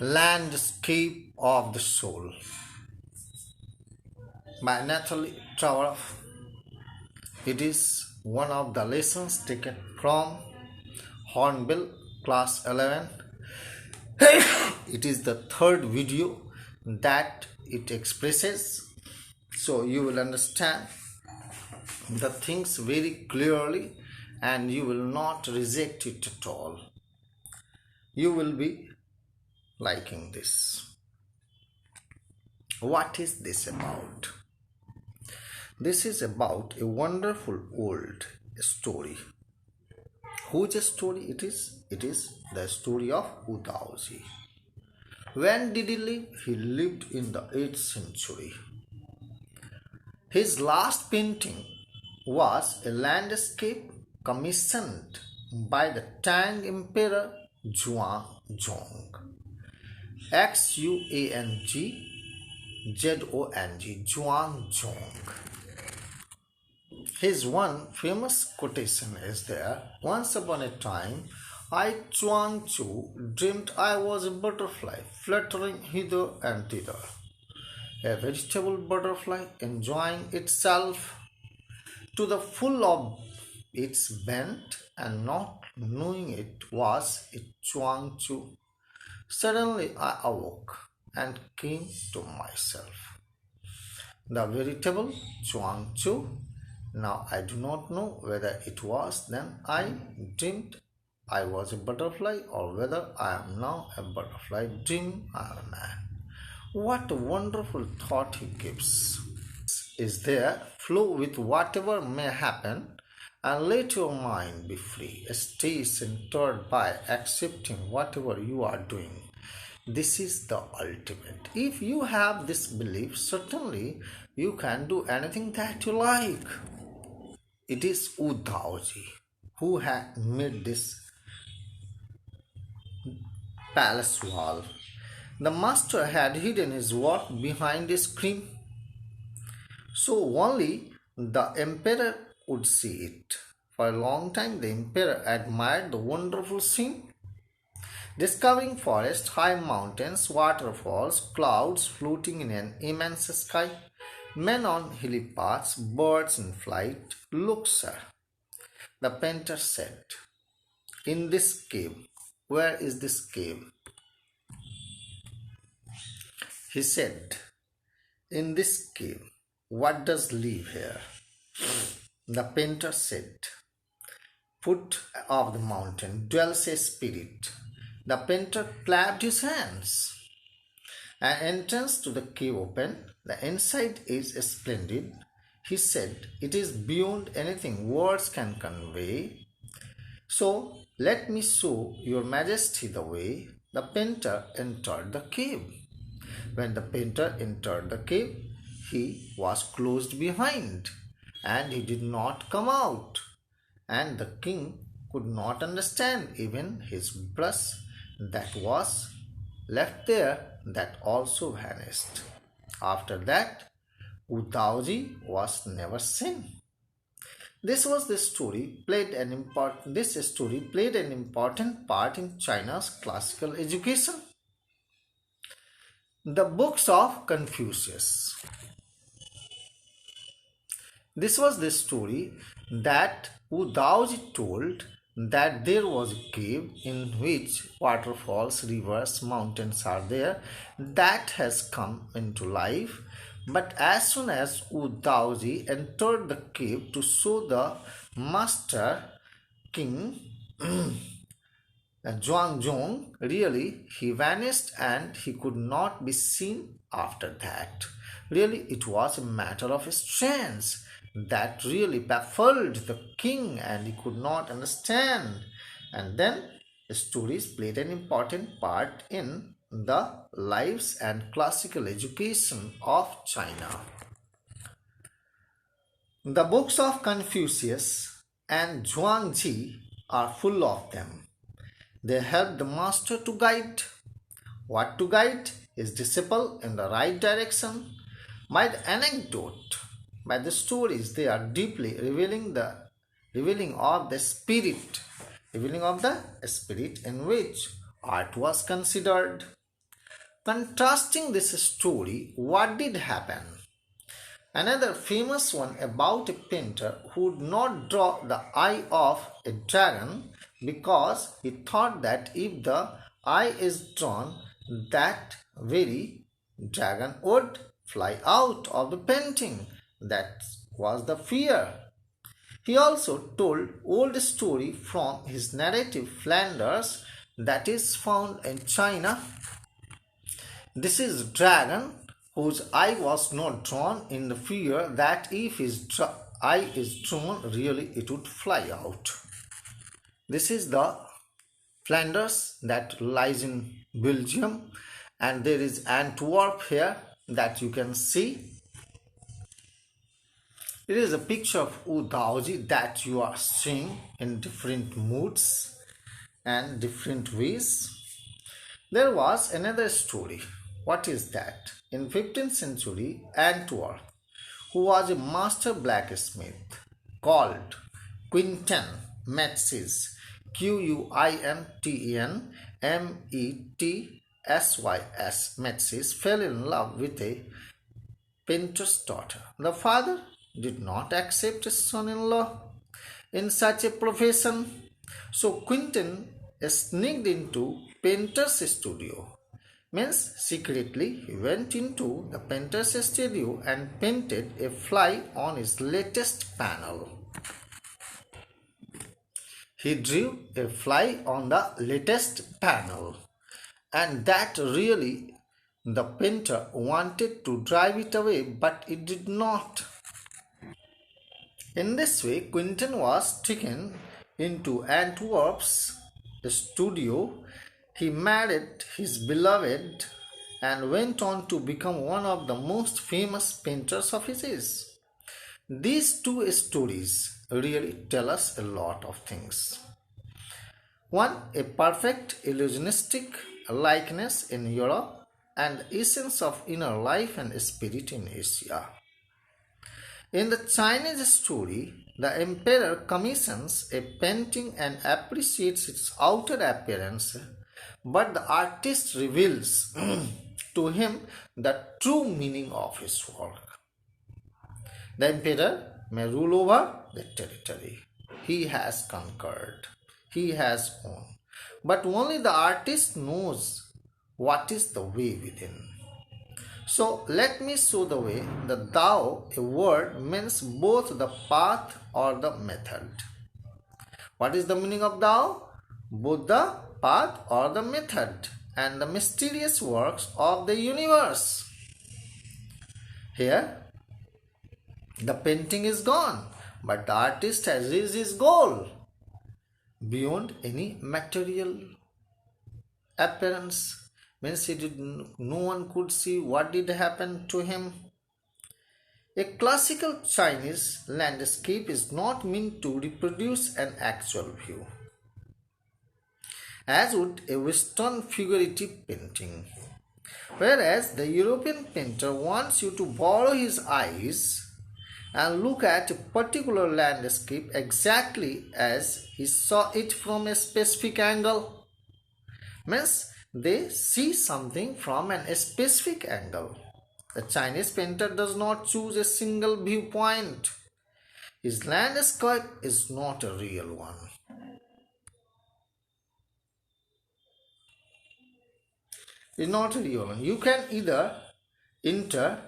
Landscape of the Soul by Natalie Trower. It is one of the lessons taken from Hornbill Class 11. It is the third video that it expresses, so you will understand the things very clearly and you will not reject it at all. You will be liking this. What is this about? This is about a wonderful old story. Whose story it is? It is the story of Udaoji. When did he live? He lived in the 8th century. His last painting was a landscape commissioned by the Tang Emperor Xuanzong. Xuanzong, Xuanzong. His one famous quotation is there: "Once upon a time, I, Chuangchu, dreamed I was a butterfly fluttering hither and thither, a vegetable butterfly enjoying itself to the full of its bent and not knowing it was a Chuangchu. Suddenly I awoke and came to myself. The veritable Chuangchu. Now I do not know whether it was then I dreamed I was a butterfly or whether I am now a butterfly dreaming I am a man." What a wonderful thought he gives. Is there, flow with whatever may happen and let your mind be free. Stay centered by accepting whatever you are doing. This is the ultimate. If you have this belief, certainly you can do anything that you like. It is Wu Daoji who had made this palace wall. The master had hidden his work behind a screen, so only the emperor would see it. For a long time, the emperor admired the wonderful scene, discovering forests, high mountains, waterfalls, clouds floating in an immense sky, men on hilly paths, birds in flight. "Look, sir," the painter said, "in this cave." "Where is this cave?" He said, "In this cave." "What does live here?" The painter said, "Foot of the mountain dwells a spirit." The painter clapped his hands. An entrance to the cave opened. "The inside is splendid," he said. "It is beyond anything words can convey. So let me show your majesty the way." The painter entered the cave. When the painter entered the cave, he was closed behind, and he did not come out. And the king could not understand even his brush that was left there, that also vanished. After that, Wu Daoji was never seen. This story played an important part in China's classical education. The books of Confucius. This was the story that Wu Daoji told, that there was a cave in which waterfalls, rivers, mountains are there, that has come into life. But as soon as Wu Daoji entered the cave to show the master king Zhuangzhong, really he vanished and he could not be seen after that. Really, it was a matter of strange that really baffled the king and he could not understand. And then stories played an important part in the lives and classical education of China. The books of Confucius and Zhuangzi are full of them. They help the master to guide. What to guide? His disciple in the right direction. By the anecdote, by the stories, they are deeply revealing of the spirit in which art was considered. Contrasting this story, what did happen? Another famous one about a painter who would not draw the eye of a dragon because he thought that if the eye is drawn, that very dragon would fly out of the painting. That was the fear. He also told old story from his narrative Flanders that is found in China. This is dragon whose eye was not drawn in the fear that if his eye is drawn, really it would fly out. This is the Flanders that lies in Belgium, and there is Antwerp here that you can see. It is a picture of Wu Daoji that you are seeing in different moods and different ways. There was another story. What is that? In 15th century, Antwerp, who was a master blacksmith called Quinten Metzys, Quinten Mettys, Metzys, fell in love with a painter's daughter. The father did not accept his son-in-law in such a profession, so Quinten sneaked into painter's studio. Means secretly he went into the painter's studio and painted a fly on his latest panel. He drew a fly on the latest panel, and that really the painter wanted to drive it away, but it did not. In this way, Quinten was taken into Antwerp's studio. He married his beloved and went on to become one of the most famous painters of his age. These two stories really tell us a lot of things. One, a perfect illusionistic likeness in Europe and the essence of inner life and spirit in Asia. In the Chinese story, the emperor commissions a painting and appreciates its outer appearance, but the artist reveals to him the true meaning of his work. The emperor may rule over the territory he has conquered, he has won, but only the artist knows what is the way within. So let me show the way. The Tao, a word, means both the path or the method. What is the meaning of Tao? Both the path or the method and the mysterious works of the universe. Here, the painting is gone, but the artist has reached his goal beyond any material appearance. Means no one could see what did happen to him. A classical Chinese landscape is not meant to reproduce an actual view, as would a Western figurative painting. Whereas the European painter wants you to borrow his eyes and look at a particular landscape exactly as he saw it from a specific angle. Means they see something from a specific angle. The Chinese painter does not choose a single viewpoint. His landscape is not a real one. It's not a real one. You can either enter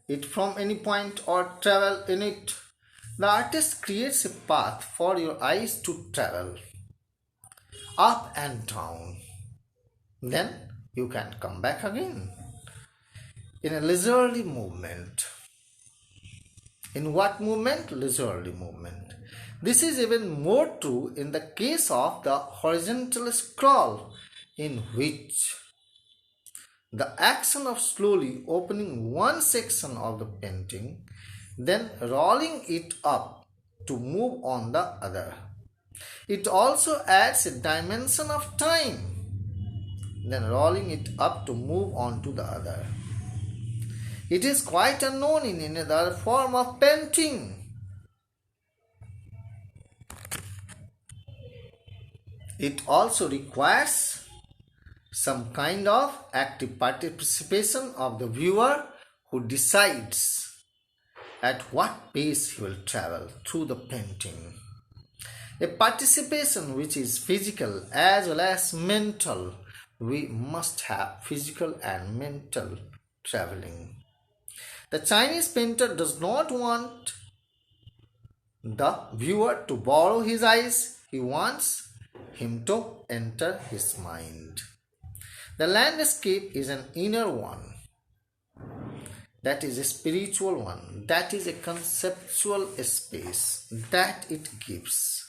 it from any point or travel in it. The artist creates a path for your eyes to travel up and down. Then you can come back again in a leisurely movement. In what movement? Leisurely movement. This is even more true in the case of the horizontal scroll, in which the action of slowly opening one section of the painting, then rolling it up to move on the other. It also adds a dimension of time, then rolling it up to move on to the other. It is quite unknown in any other form of painting. It also requires some kind of active participation of the viewer who decides at what pace he will travel through the painting. A participation which is physical as well as mental. We must have physical and mental traveling. The Chinese painter does not want the viewer to borrow his eyes. He wants him to enter his mind. The landscape is an inner one. That is a spiritual one. That is a conceptual space that it gives.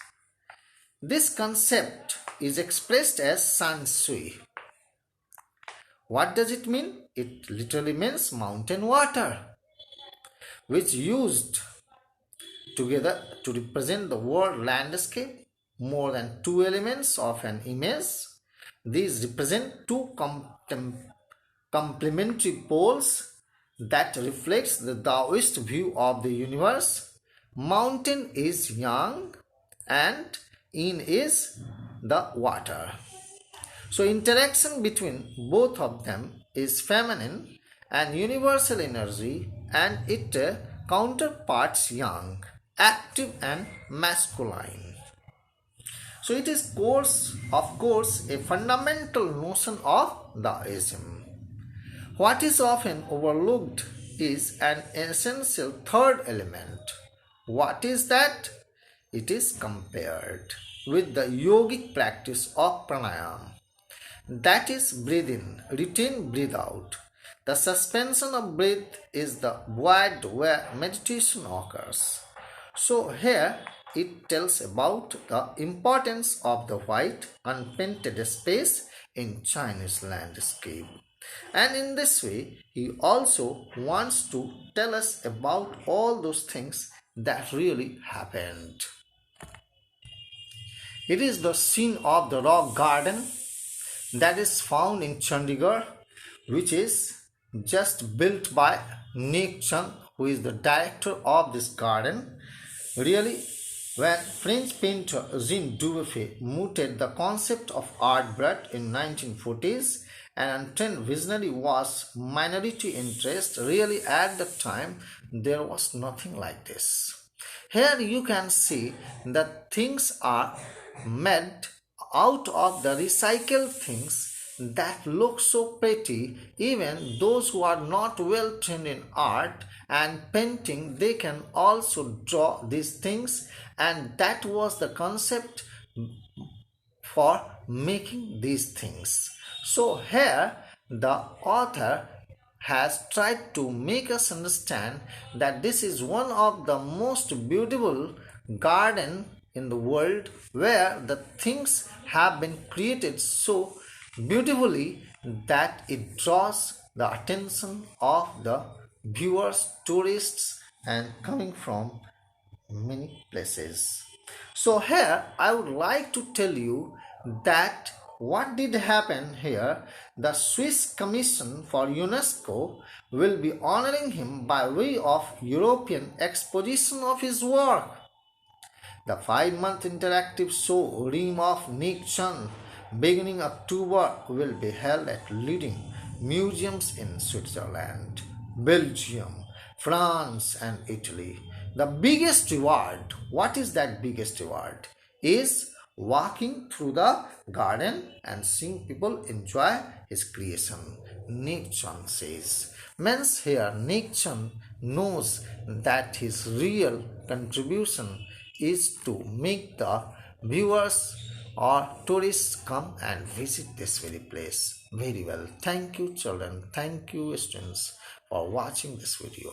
This concept is expressed as san shui. What does it mean? It literally means mountain water, which used together to represent the world landscape, more than two elements of an image. These represent two complementary poles that reflects the Taoist view of the universe. Mountain is yang and yin is the water. So interaction between both of them is feminine and universal energy, and its counterparts yang, active and masculine. So it is of course a fundamental notion of Taoism. What is often overlooked is an essential third element. What is that? It is compared with the yogic practice of pranayama. That is breathe in, retain, breathe out. The suspension of breath is the void where meditation occurs. So here it tells about the importance of the white unpainted space in Chinese landscape. And in this way, he also wants to tell us about all those things that really happened. It is the scene of the rock garden that is found in Chandigarh, which is just built by Nick Chand, who is the director of this garden. Really, when French painter Jean Dubuffet mooted the concept of art bread in 1940s, and until visionary was minority interest, really at the time there was nothing like this. Here you can see that things are made out of the recycled things that look so pretty. Even those who are not well trained in art and painting, they can also draw these things, and that was the concept for making these things. So here the author has tried to make us understand that this is one of the most beautiful garden in the world, where the things have been created so beautifully that it draws the attention of the viewers, tourists, and coming from many places. So here I would like to tell you that what did happen here. The Swiss Commission for UNESCO will be honoring him by way of European exposition of his work. The 5-month interactive show Ream of Nick Chand, beginning October, will be held at leading museums in Switzerland, Belgium, France and Italy. The biggest reward, what is that biggest reward? Is walking through the garden and seeing people enjoy his creation. Nick Chand says. Means here Nick Chand knows that his real contribution is to make the viewers or tourists come and visit this very place. Very well. Thank you children. Thank you students for watching this video.